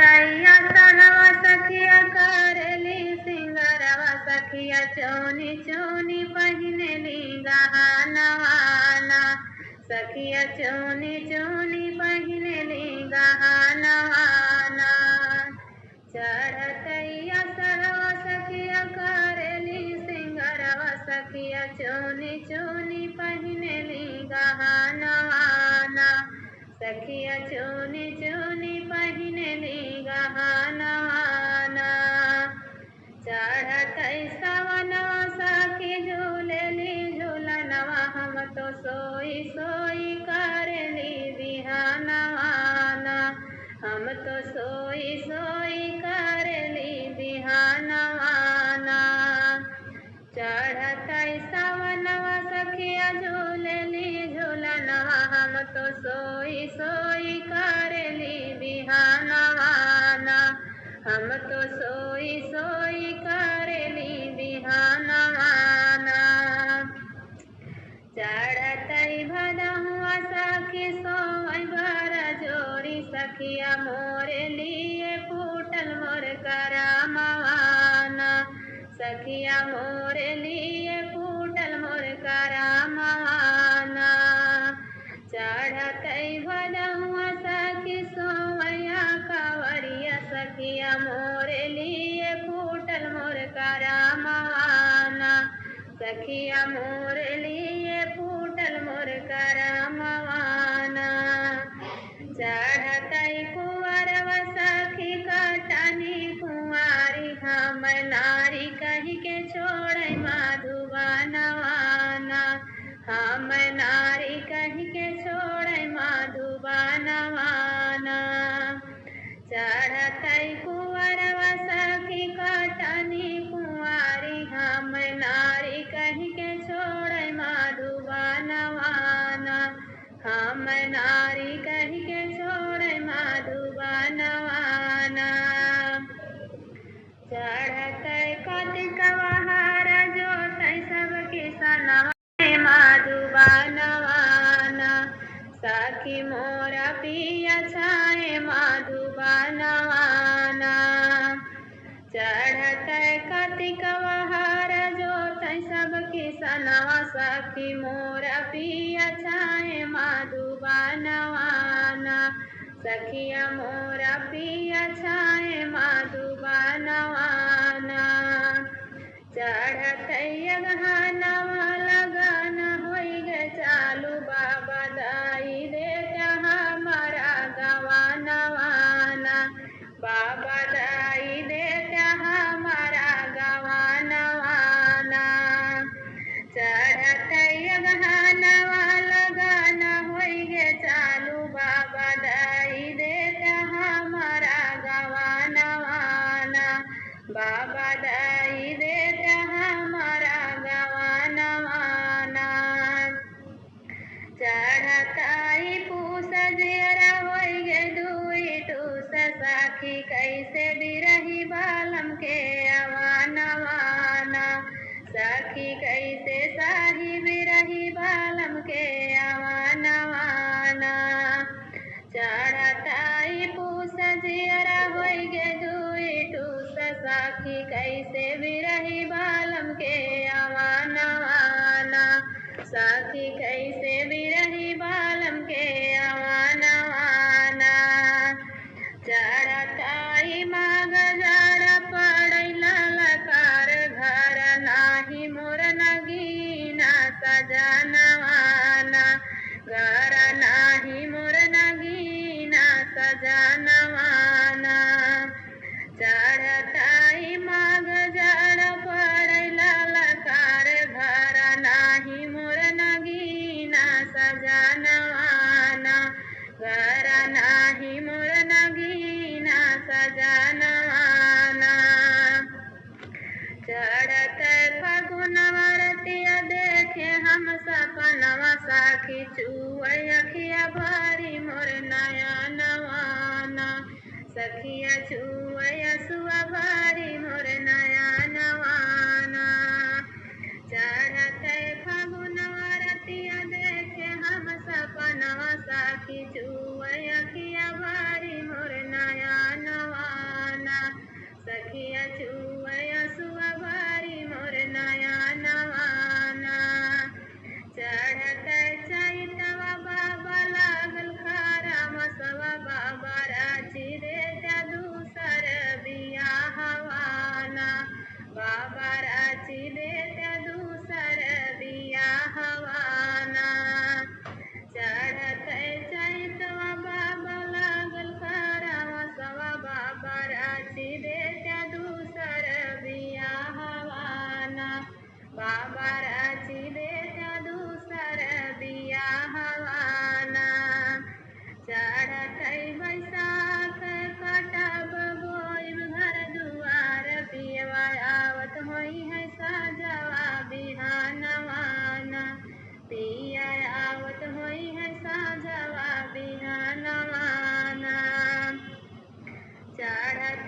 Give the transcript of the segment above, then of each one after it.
सैया सनवा सखिया करेली सिंगरवा सखिया चोनी चोनी पहिनेली गहनवाना सखिया चोनी चोनी पहिनेली गहनवाना चढ़तैया सरवा सखिया करेली सिंगरवा सखिया चोनी चोनी पहिनेली गहनवाना सखिया चोनी चोनी पहिनेली गहनवाना चढ़तै सवनवा सखी झूलेली झूलनवा हम तो सोई सोई करेली बिहानवाना हम तो सोई सोई करेली बिहानवाना चढ़तै सवनवा सखिया झूलेली झूलनवा हम तो सोई सोई करेली बिहानवाना हम तो सोई सोई करेली बिहानवाना चढ़तै भदहुआ सखी सोई भर जोरी सखिया मोरे लिए फूटल मोर करामवाना सखिया मोरे लिए फूटल मोर करामवाना चढ़तै भदहुआ सखी सोवैया कावरिया सखिया मोरे लिए फूटल मोर करामवाना सखिया मोरे लिए फूटल मोर करामवाना चढ़तै कुंवरवा सखी कटनी कुंवारी हम नारी कही के छोड़ै मधुबनवाना हम नारी कही के छोड़ै मधुबनवाना चढ़तै कुंवरवा सखी कटनी कुंवारी हम नारी कही के छोड़ै मधुबनवाना हम नारी कही के छोड़ै मधुबनवाना चढ़तै कतिकवाहार जोतै सब किसनवा मधुबनवाना सखी मोरा पिया छाए मधुबनवाना चढ़तै कतिकवाहार जोतै सब किसनवा सखी मोरा पिया छाए मधुबनवाना सखिया मोरा पिया छाए मधुबनवाना चढ़तै अगहनवा लगन होई गे चालू बाबा दाई देता हमारा गवानवाना बाबा दाई देता हमारा गवानवाना चढ़तै अगहनवा लगन होई गे चालू बाबा दाई देता हमारा गवानवाना बाबा दाई देता हमारा गवानवाना चढ़तै पूस जियरा होई गे दुई टूस सखी कैसे बिरही बालम के अवानवाना सखी कैसे साही बिरही बालम के अवानवाना चढ़तै पूस जियरा होई गे दुई टूस सखी कैसे बिरही बालम के अवानवाना सखी कैसे बिरही बालम के अवानवाना चढ़तै माग जड़ पड़ै ललकार घर नाही मोर नगीना सजनवाना घर नाही मोर नगीना सजनवाना चढ़तै माग जड़ पड़ै ललकार घर नाही मोर नगीना सजनवाना घर नाही मोर नगीना सजनवाना चढ़तै फगुनवा रतिया देखे हम सपनवा साखी चुअै अखिया भरी मोर नयनवाना सखिया चुअै असुआ भरी मोर नयनवाना चढ़तै फगुनवा रतिया देखे हम सपनवा साखी चुअै अखिया भरी मोर नयनवा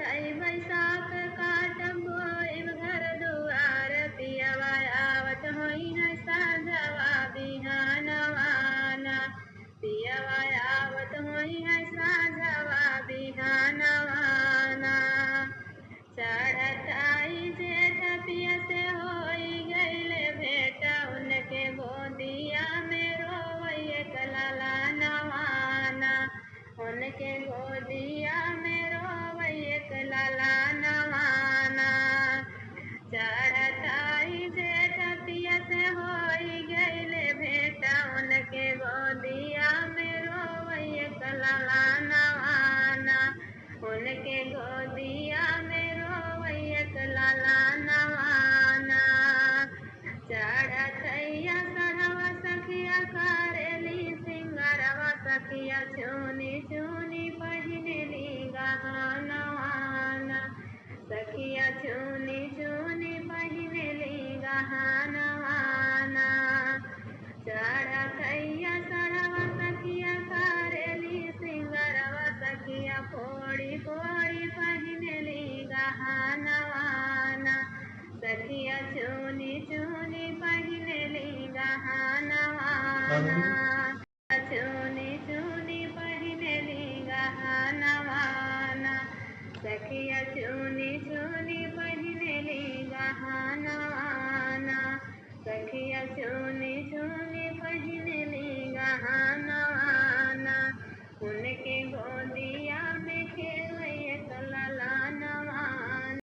चढ़ई बैसाख काटम बोइब घर दुआर पियवा आवत होई है साँझवा बिहानवाना पियवा आवत होई है साँझवा बिहानवाना चढ़ताई जेठ पिया से होई गईले भेट उनके गोदिया में रोवैये कलाला नवाना उनके गोदिया में रोवैये कलाला नवाना चढ़ताई जेठ पिया से होई गईले भेट उनके गोदिया में रोवैये कलाला नवाना उनके गोदिया में रोवैये कलाला नवाना चढ़तैया सरवा सखिया करेली सिंगरवा सखिया चुनी चुनी पहिनेली गहनवाना सखिया चुनी चुनी पहिनेली गहनवाना चढ़तैया सरवा सखिया करेली सिंगरवा सखिया फोड़ी फोड़ी पहिनेली गहनवाना सखिया चुनी चुनी पहिनेली गहनवाना